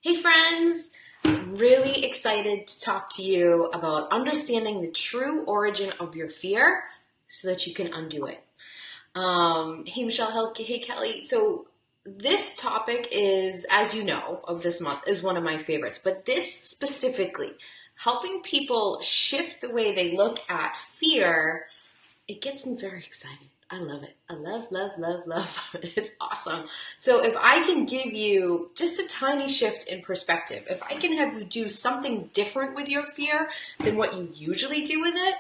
Hey friends! I'm really excited to talk to you about understanding the true origin of your fear so that you can undo it. Hey Michelle, hey Kelly. So this topic is, as you know, of this month is one of my favorites, but this specifically, helping people shift the way they look at fear, it gets me very excited. I love it. I love, love, love, love. It's awesome. So if I can give you just a tiny shift in perspective, if I can have you do something different with your fear than what you usually do with it,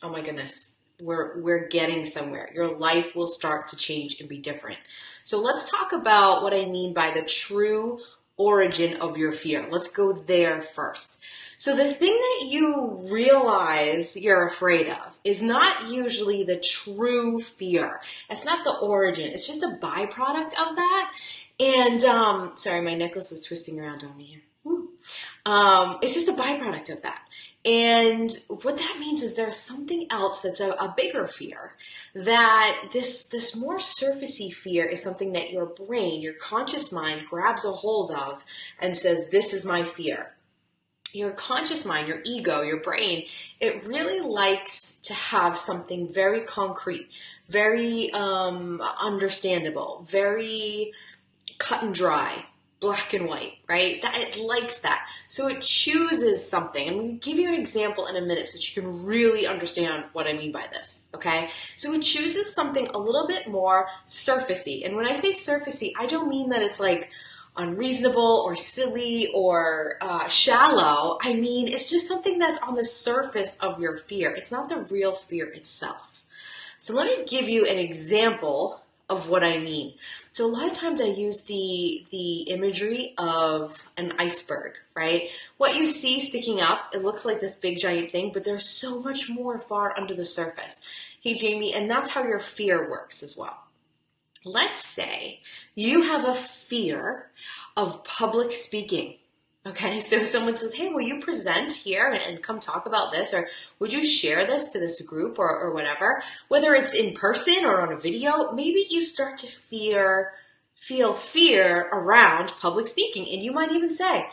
oh my goodness, we're getting somewhere. Your life will start to change and be different. So let's talk about what I mean by the true origin of your fear. Let's go there first. So the thing that you realize you're afraid of is not usually the true fear. It's not the origin. It's just a byproduct of that. And sorry, my necklace is twisting around on me here. It's just a byproduct of that. And what that means is there's something else that's a bigger fear. That this more surfacey fear is something that your brain, your conscious mind, grabs a hold of and says, this is my fear. Your conscious mind, your ego, your brain, it really likes to have something very concrete, very understandable, very cut and dry, black and white, right? That it likes that. So it chooses something. I'm going to give you an example in a minute so that you can really understand what I mean by this, okay? So it chooses something a little bit more surfacey. And when I say surfacey, I don't mean that it's like unreasonable or silly or shallow. I mean, it's just something that's on the surface of your fear. It's not the real fear itself. So let me give you an example of what I mean. So a lot of times I use the imagery of an iceberg, right? What you see sticking up, it looks like this big giant thing, but there's so much more far under the surface. Hey Jamie, and that's how your fear works as well. Let's say you have a fear of public speaking. Okay, so someone says, hey, will you present here and come talk about this? Or would you share this to this group or whatever? Whether it's in person or on a video, maybe you start to feel fear around public speaking. And you might even say,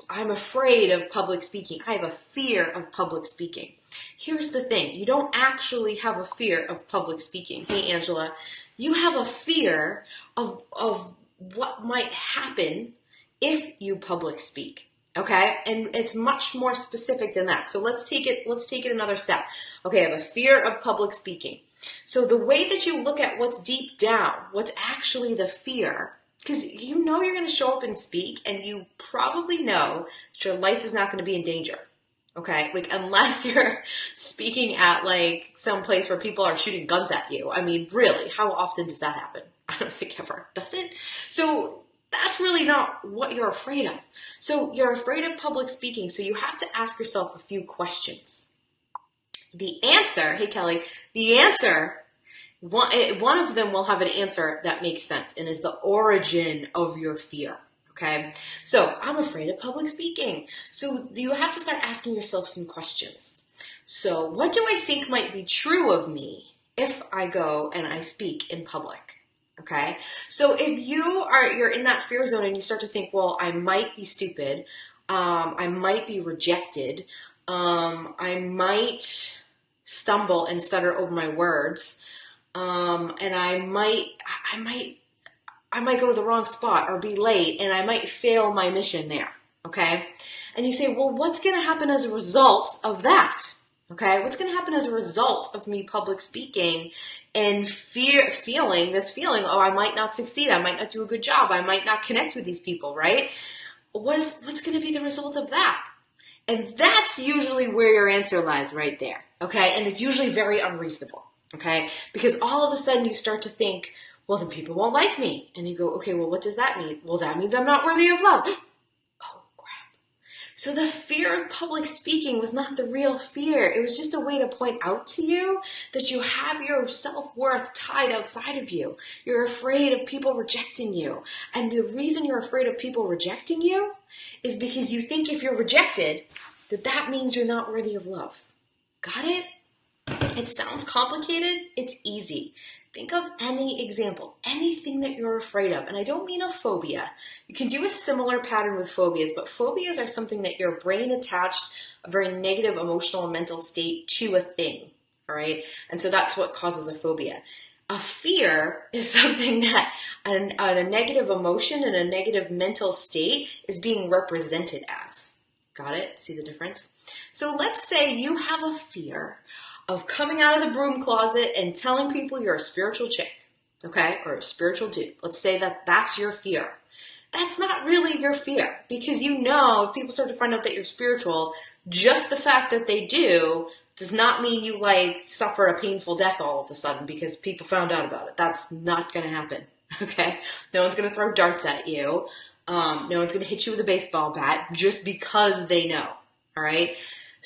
I'm afraid of public speaking. I have a fear of public speaking. Here's the thing. You don't actually have a fear of public speaking. Hey, Angela, you have a fear of what might happen if you public speak. Okay? And it's much more specific than that. So let's take it another step. Okay, I have a fear of public speaking. So the way that you look at what's deep down, what's actually the fear, because you know you're going to show up and speak, and you probably know that your life is not going to be in danger. Okay, like unless you're speaking at like some place where people are shooting guns at you. I mean, really, how often does that happen? I don't think ever, does it? So that's really not what you're afraid of. So you're afraid of public speaking, so you have to ask yourself a few questions. The answer, hey Kelly, the answer, one of them will have an answer that makes sense and is the origin of your fear. Okay, so I'm afraid of public speaking. So you have to start asking yourself some questions. So what do I think might be true of me if I go and I speak in public? Okay, so if you're in that fear zone and you start to think, well, I might be stupid, I might be rejected, I might stumble and stutter over my words, and I might go to the wrong spot or be late and I might fail my mission there, okay? And you say, well, what's going to happen as a result of that? Okay, what's going to happen as a result of me public speaking and feeling this feeling, oh, I might not succeed, I might not do a good job, I might not connect with these people, right? What's going to be the result of that? And that's usually where your answer lies right there, okay? And it's usually very unreasonable, okay? Because all of a sudden you start to think, well, then people won't like me. And you go, okay, well, what does that mean? Well, that means I'm not worthy of love. Oh, crap. So the fear of public speaking was not the real fear. It was just a way to point out to you that you have your self-worth tied outside of you. You're afraid of people rejecting you. And the reason you're afraid of people rejecting you is because you think if you're rejected, that means you're not worthy of love. Got it? It sounds complicated. It's easy. Think of any example, anything that you're afraid of. And I don't mean a phobia. You can do a similar pattern with phobias, but phobias are something that your brain attached a very negative emotional and mental state to a thing. All right. And so that's what causes a phobia. A fear is something that a negative emotion and a negative mental state is being represented as. Got it? See the difference? So let's say you have a fear of coming out of the broom closet and telling people you're a spiritual chick, okay? Or a spiritual dude. Let's say that that's your fear. That's not really your fear, because you know if people start to find out that you're spiritual, just the fact that they do does not mean you suffer a painful death all of a sudden because people found out about it. That's not going to happen, okay? No one's going to throw darts at you. No one's going to hit you with a baseball bat just because they know, all right?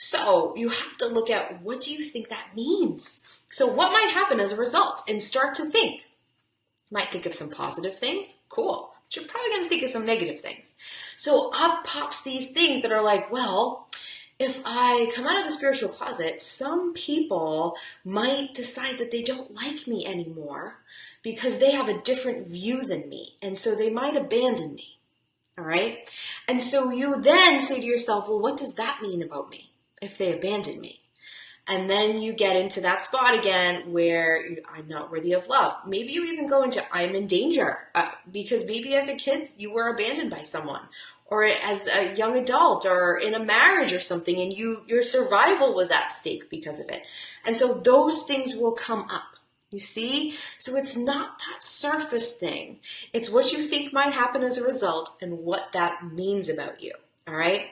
So you have to look at, what do you think that means? So what might happen as a result? And start to think. You might think of some positive things. Cool. But you're probably going to think of some negative things. So up pops these things that are like, well, if I come out of the spiritual closet, some people might decide that they don't like me anymore because they have a different view than me. And so they might abandon me. All right? And so you then say to yourself, well, what does that mean about me if they abandon me? And then you get into that spot again where I'm not worthy of love. Maybe you even go into I'm in danger because maybe as a kid you were abandoned by someone, or as a young adult, or in a marriage or something, and your survival was at stake because of it. And so those things will come up. You see? So it's not that surface thing. It's what you think might happen as a result and what that means about you. All right?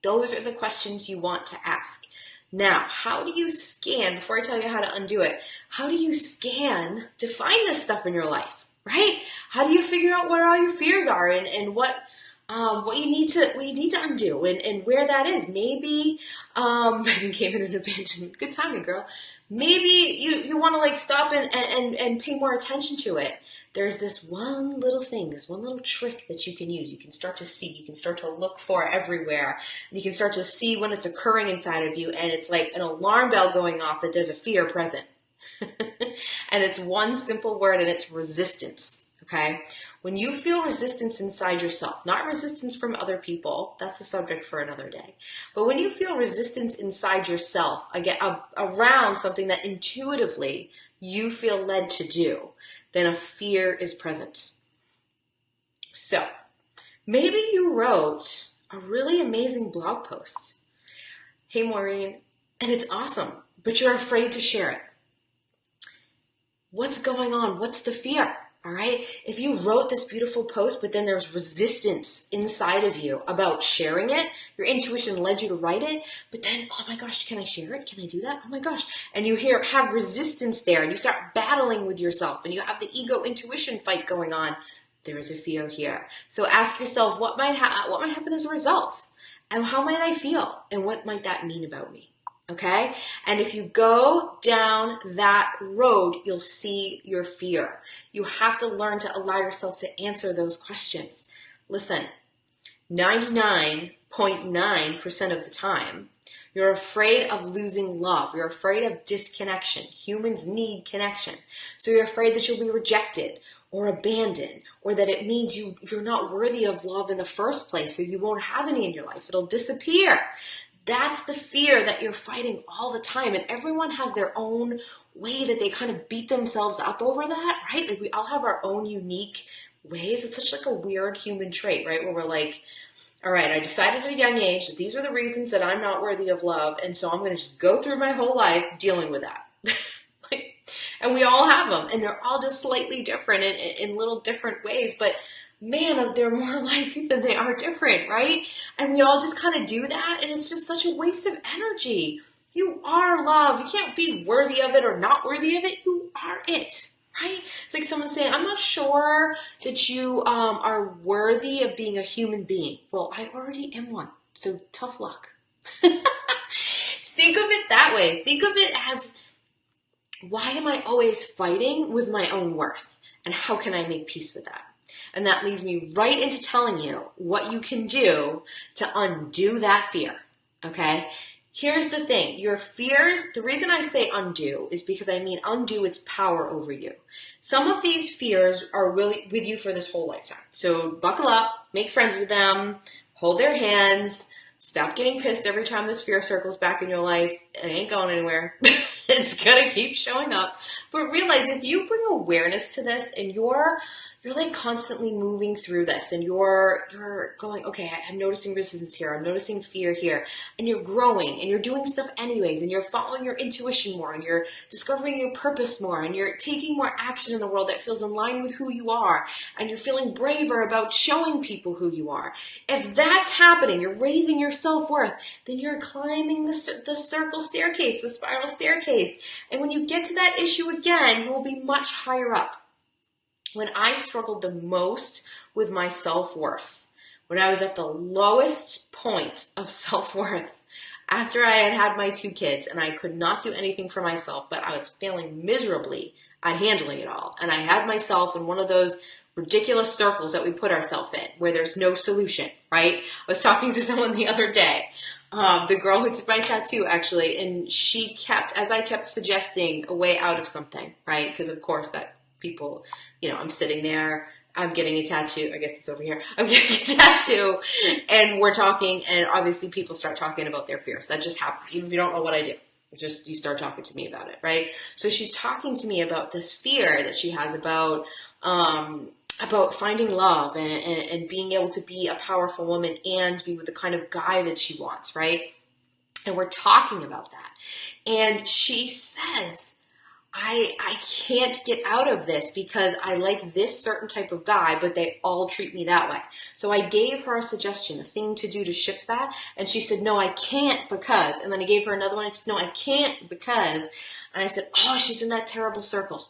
Those are the questions you want to ask. Now, how do you scan, before I tell you how to undo it, how do you scan to find this stuff in your life, right? How do you figure out what all your fears are and what you need to undo and where that is? Maybe Megan came in an abandonment. Good timing, girl. Maybe you want to stop and pay more attention to it. There's this one little thing, this one little trick that you can use. You can start to see, you can start to look for everywhere. And you can start to see when it's occurring inside of you, and it's like an alarm bell going off that there's a fear present. And it's one simple word, and it's resistance. Okay? When you feel resistance inside yourself, not resistance from other people, that's a subject for another day. But when you feel resistance inside yourself, again, around something that intuitively you feel led to do, then a fear is present. So maybe you wrote a really amazing blog post. Hey, Maureen, and it's awesome, but you're afraid to share it. What's going on? What's the fear? All right. If you wrote this beautiful post, but then there's resistance inside of you about sharing it, your intuition led you to write it, but then, oh my gosh, can I share it? Can I do that? Oh my gosh. And you have resistance there, and you start battling with yourself, and you have the ego intuition fight going on. There is a fear here. So ask yourself, what might happen as a result? And how might I feel? And what might that mean about me? Okay? And if you go down that road, you'll see your fear. You have to learn to allow yourself to answer those questions. Listen, 99.9% of the time, you're afraid of losing love. You're afraid of disconnection. Humans need connection. So you're afraid that you'll be rejected or abandoned, or that it means you're not worthy of love in the first place, so you won't have any in your life. It'll disappear. That's the fear that you're fighting all the time. And everyone has their own way that they kind of beat themselves up over that, right? Like we all have our own unique ways. It's such a weird human trait, right? Where we're like, all right, I decided at a young age that these are the reasons that I'm not worthy of love. And so I'm going to just go through my whole life dealing with that. And we all have them. And they're all just slightly different in little different ways. But man, they're more alike than they are different, right? And we all just kind of do that, and it's just such a waste of energy. You are love. You can't be worthy of it or not worthy of it. You are it, right? It's like someone saying, I'm not sure that you are worthy of being a human being. Well, I already am one, so tough luck. Think of it that way. Think of it as, why am I always fighting with my own worth? And how can I make peace with that? And that leads me right into telling you what you can do to undo that fear, okay? Here's the thing, your fears, the reason I say undo is because I mean undo its power over you. Some of these fears are really with you for this whole lifetime. So buckle up, make friends with them, hold their hands, stop getting pissed every time this fear circles back in your life. It ain't going anywhere. It's gonna keep showing up. But realize if you bring awareness to this and you're like constantly moving through this and you're going, okay, I'm noticing resistance here, I'm noticing fear here, and you're growing and you're doing stuff anyways, and you're following your intuition more, and you're discovering your purpose more, and you're taking more action in the world that feels in line with who you are, and you're feeling braver about showing people who you are. If that's happening, you're raising your self-worth, then you're climbing the circle staircase, the spiral staircase. And when you get to that issue again, you will be much higher up. When I struggled the most with my self-worth, when I was at the lowest point of self-worth, after I had had my 2 kids and I could not do anything for myself, but I was failing miserably at handling it all. And I had myself in one of those ridiculous circles that we put ourselves in where there's no solution, right? I was talking to someone the other day, the girl who did my tattoo actually, and she kept, as I kept suggesting a way out of something, right? Because of course that people, I'm sitting there, I'm getting a tattoo. I guess it's over here. I'm getting a tattoo and we're talking, and obviously people start talking about their fears. That just happens. Even if you don't know what I do, you start talking to me about it, right? So she's talking to me about this fear that she has about finding love and being able to be a powerful woman and be with the kind of guy that she wants, right? And we're talking about that. And she says, I can't get out of this because I like this certain type of guy, but they all treat me that way. So I gave her a suggestion, a thing to do to shift that. And she said, no, I can't because. And then I gave her another one. And she said, no, I can't because. And I said, oh, she's in that terrible circle.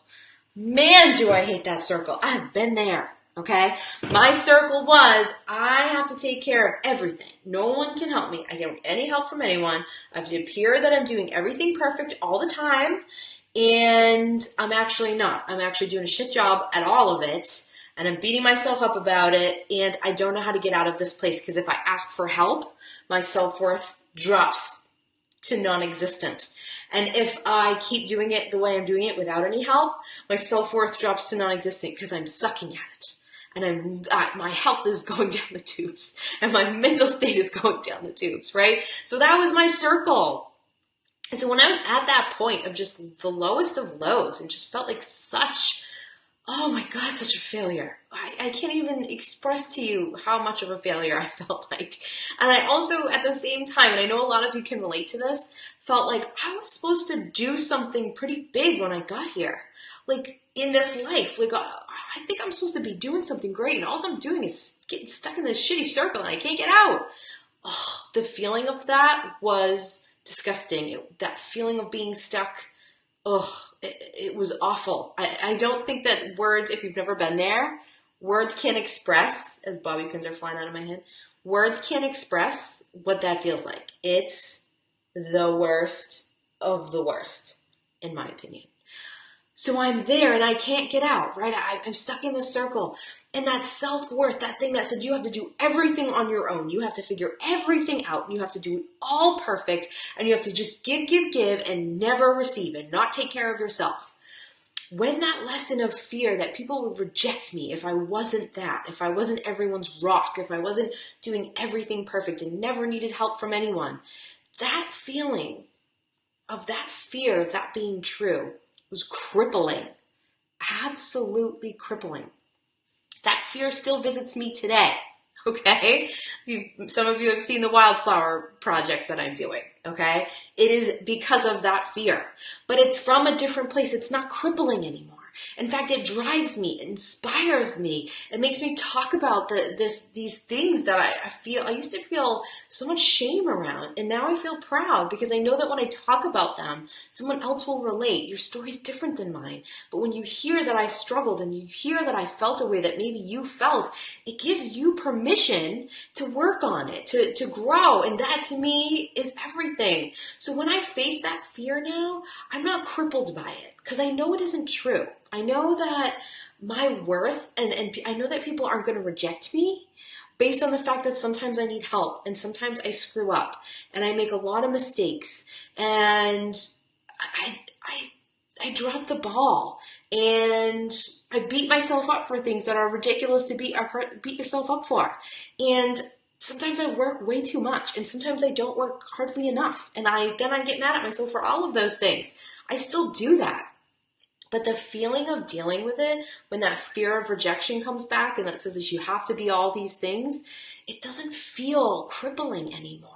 Man, do I hate that circle. I have been there. Okay. My circle was, I have to take care of everything. No one can help me. I don't get any help from anyone. I have to appear that I'm doing everything perfect all the time. And I'm actually not. I'm actually doing a shit job at all of it. And I'm beating myself up about it. And I don't know how to get out of this place. Because if I ask for help, my self-worth drops to non-existent. And if I keep doing it the way I'm doing it without any help, my self-worth drops to non-existent because I'm sucking at it. And my health is going down the tubes. And my mental state is going down the tubes, right? So that was my circle. And so when I was at that point of just the lowest of lows and just felt like such a failure. I can't even express to you how much of a failure I felt like. And I also, at the same time, and I know a lot of you can relate to this, felt like I was supposed to do something pretty big when I got here. Like, in this life, like, I think I'm supposed to be doing something great, and all I'm doing is getting stuck in this shitty circle, and I can't get out. Oh, the feeling of that was disgusting. That feeling of being stuck, it was awful. I don't think that words, if you've never been there, words can't express, as bobby pins are flying out of my head, words can't express what that feels like. It's the worst of the worst, in my opinion. So I'm there and I can't get out, right? I'm stuck in this circle. And that self-worth, that thing that said you have to do everything on your own. You have to figure everything out. And you have to do it all perfect. And you have to just give, and never receive and not take care of yourself. When that lesson of fear that people would reject me if I wasn't that, if I wasn't everyone's rock, if I wasn't doing everything perfect and never needed help from anyone, that feeling of that fear of that being true was crippling, absolutely crippling. That fear still visits me today, okay? Some of you have seen the wildflower project that I'm doing, okay? It is because of that fear, but it's from a different place. It's not crippling anymore. In fact, it drives me, it inspires me. It makes me talk about these things that I used to feel so much shame around. And now I feel proud because I know that when I talk about them, someone else will relate. Your story's different than mine. But when you hear that I struggled and you hear that I felt a way that maybe you felt, it gives you permission to work on it, to grow. And that to me is everything. So when I face that fear now, I'm not crippled by it because I know it isn't true. I know that my worth, and I know that people aren't going to reject me, based on the fact that sometimes I need help and sometimes I screw up and I make a lot of mistakes and I drop the ball and I beat myself up for things that are ridiculous to beat yourself up for. And sometimes I work way too much and sometimes I don't work hardly enough. And then I get mad at myself for all of those things. I still do that. But the feeling of dealing with it, when that fear of rejection comes back and that says that you have to be all these things, it doesn't feel crippling anymore.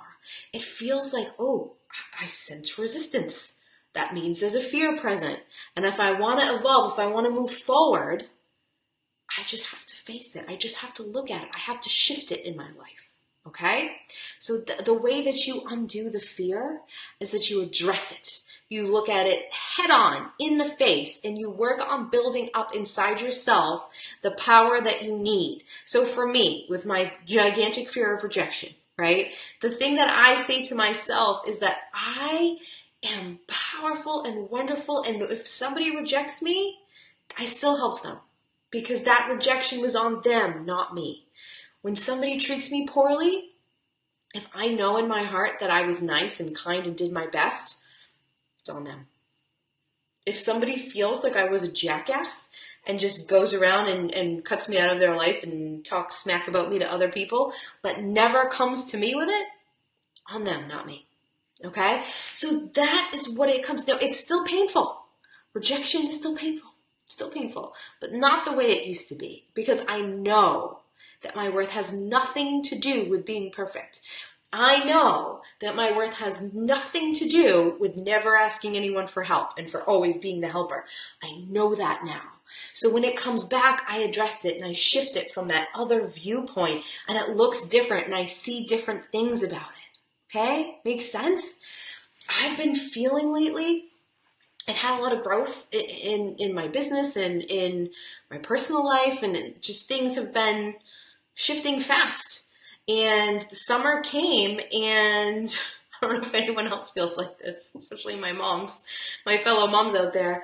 It feels like, oh, I sense resistance. That means there's a fear present. And if I want to evolve, if I want to move forward, I just have to face it. I just have to look at it. I have to shift it in my life. Okay? So the way that you undo the fear is that you address it. You look at it head on in the face and you work on building up inside yourself the power that you need. So for me, with my gigantic fear of rejection, right? The thing that I say to myself is that I am powerful and wonderful, and if somebody rejects me, I still help them because that rejection was on them, not me. When somebody treats me poorly, if I know in my heart that I was nice and kind and did my best, it's on them. If somebody feels like I was a jackass and just goes around and cuts me out of their life and talks smack about me to other people, but never comes to me with it, on them, not me. Okay? So that is what it comes down. It's still painful. Rejection is still painful. Still painful. But not the way it used to be. Because I know that my worth has nothing to do with being perfect. I know that my worth has nothing to do with never asking anyone for help and for always being the helper. I know that now. So when it comes back, I address it and I shift it from that other viewpoint and it looks different and I see different things about it. Okay? Makes sense? I've been feeling lately, I've had a lot of growth in my business and in my personal life, and just things have been shifting fast. And the summer came, and I don't know if anyone else feels like this, especially my fellow moms out there.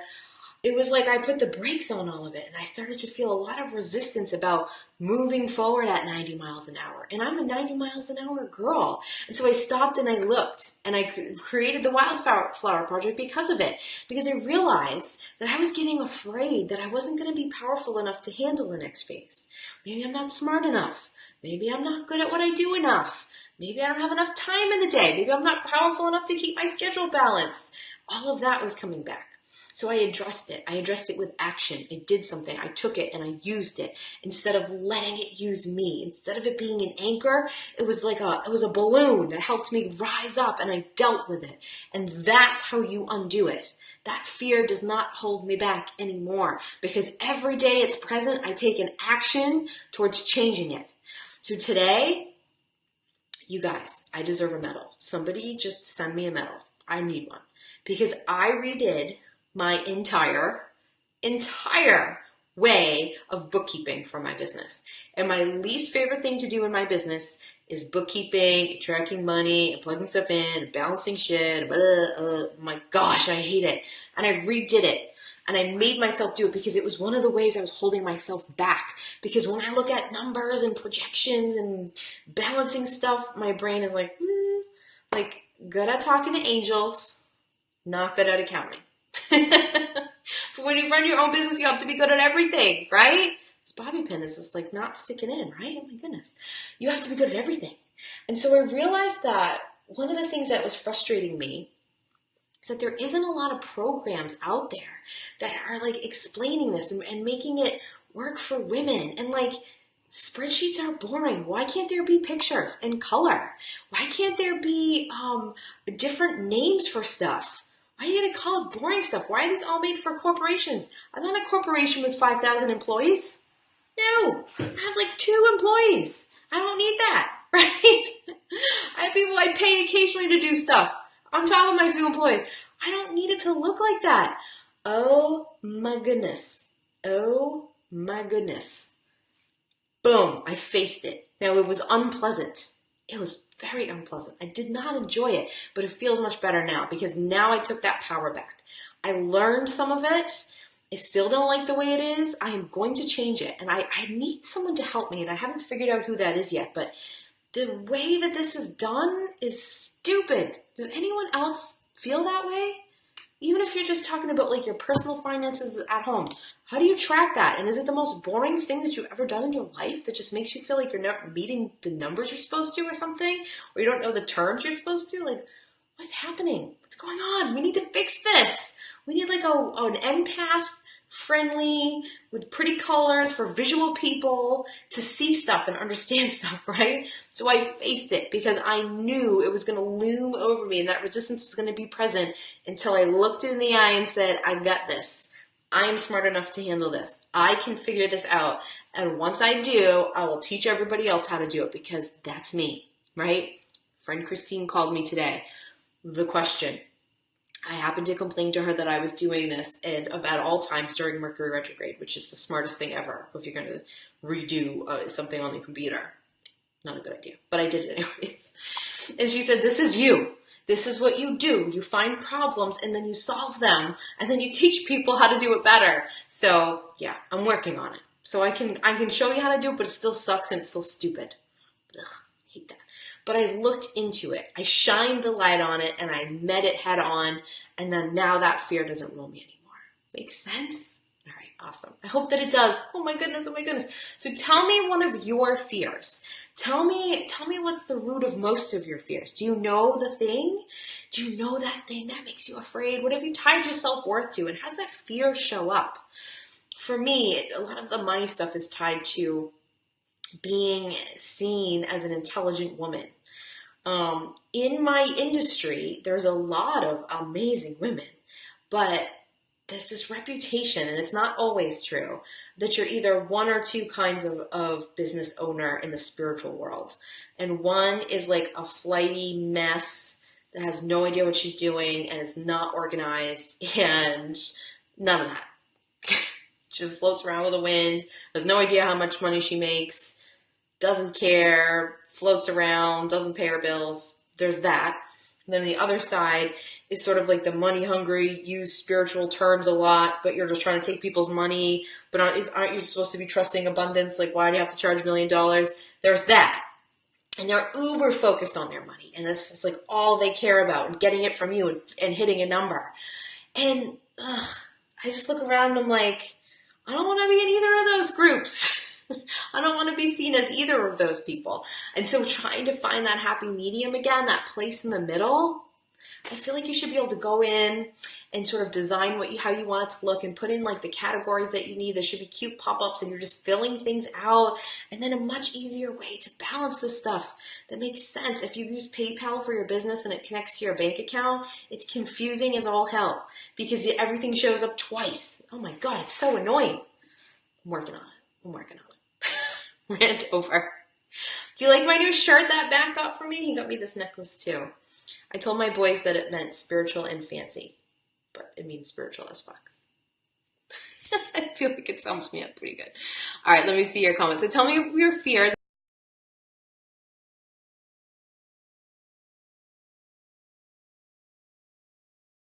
It was like I put the brakes on all of it, and I started to feel a lot of resistance about moving forward at 90 miles an hour. And I'm a 90 miles an hour girl. And so I stopped and I looked, and I created the Wildflower Project because of it. Because I realized that I was getting afraid that I wasn't going to be powerful enough to handle the next phase. Maybe I'm not smart enough. Maybe I'm not good at what I do enough. Maybe I don't have enough time in the day. Maybe I'm not powerful enough to keep my schedule balanced. All of that was coming back. So I addressed it. I addressed it with action. I did something. I took it and I used it instead of letting it use me. Instead of it being an anchor, it was a balloon that helped me rise up, and I dealt with it. And that's how you undo it. That fear does not hold me back anymore because every day it's present, I take an action towards changing it. So today, you guys, I deserve a medal. Somebody just send me a medal. I need one because I redid my entire way of bookkeeping for my business. And my least favorite thing to do in my business is bookkeeping, tracking money, and plugging stuff in, and balancing shit. My gosh, I hate it. And I redid it. And I made myself do it because it was one of the ways I was holding myself back. Because when I look at numbers and projections and balancing stuff, my brain is like good at talking to angels, not good at accounting. But when you run your own business, you have to be good at everything, right? This bobby pin is just not sticking in, right? Oh my goodness. You have to be good at everything. And so I realized that one of the things that was frustrating me is that there isn't a lot of programs out there that are explaining this and making it work for women. And spreadsheets are boring. Why can't there be pictures and color? Why can't there be different names for stuff? Why are you going to call it boring stuff? Why are these all made for corporations? I'm not a corporation with 5,000 employees. No, I have 2 employees. I don't need that, right? I have people I pay occasionally to do stuff on top of my few employees. I don't need it to look like that. Oh my goodness. Oh my goodness. Boom, I faced it. Now it was unpleasant. It was very unpleasant. I did not enjoy it, but it feels much better now because now I took that power back. I learned some of it. I still don't like the way it is. I am going to change it. And I need someone to help me. And I haven't figured out who that is yet. But the way that this is done is stupid. Does anyone else feel that way? Even if you're just talking about like your personal finances at home, how do you track that? And is it the most boring thing that you've ever done in your life that just makes you feel like you're not meeting the numbers you're supposed to or something? Or you don't know the terms you're supposed to? Like, what's happening? What's going on? We need to fix this. We need like an empath friendly with pretty colors for visual people to see stuff and understand stuff, right? So I faced it because I knew it was going to loom over me and that resistance was going to be present until I looked it in the eye and said, I got this. I am smart enough to handle this. I can figure this out. And once I do, I will teach everybody else how to do it because that's me, right? Friend Christine called me today. The question. I happened to complain to her that I was doing this and at all times during Mercury retrograde, which is the smartest thing ever if you're going to redo something on the computer. Not a good idea, but I did it anyways. And she said, this is you. This is what you do. You find problems and then you solve them and then you teach people how to do it better. So yeah, I'm working on it. So I can show you how to do it, but it still sucks and it's still stupid. Ugh, hate that. But I looked into it. I shined the light on it and I met it head on. And then now that fear doesn't rule me anymore. Makes sense? All right, awesome. I hope that it does. Oh my goodness, oh my goodness. So tell me one of your fears. Tell me what's the root of most of your fears. Do you know the thing? Do you know that thing that makes you afraid? What have you tied your self-worth to? And how does that fear show up? For me, a lot of the money stuff is tied to being seen as an intelligent woman. In my industry, there's a lot of amazing women, but there's this reputation, and it's not always true, that you're either one or two kinds of business owner in the spiritual world. And one is like a flighty mess that has no idea what she's doing and is not organized and none of that. She just floats around with the wind, has no idea how much money she makes, doesn't care, floats around, doesn't pay her bills. There's that. And then the other side is sort of like the money hungry, use spiritual terms a lot, but you're just trying to take people's money. But aren't you supposed to be trusting abundance? Like, why do you have to charge $1 million? There's that. And they're uber focused on their money. And this is like all they care about and getting it from you and hitting a number. And I just look around and I'm like, I don't want to be in either of those groups. I don't want to be seen as either of those people. And so trying to find that happy medium again, that place in the middle, I feel like you should be able to go in and sort of design how you want it to look and put in like the categories that you need. There should be cute pop-ups and you're just filling things out. And then a much easier way to balance this stuff that makes sense. If you use PayPal for your business and it connects to your bank account, it's confusing as all hell because everything shows up twice. Oh my God, it's so annoying. I'm working on it. Rant over. Do you like my new shirt that Matt got for me? He got me this necklace too. I told my boys that it meant spiritual and fancy, but it means spiritual as fuck. I feel like it sums me up pretty good. All right, let me see your comments. So tell me your fears.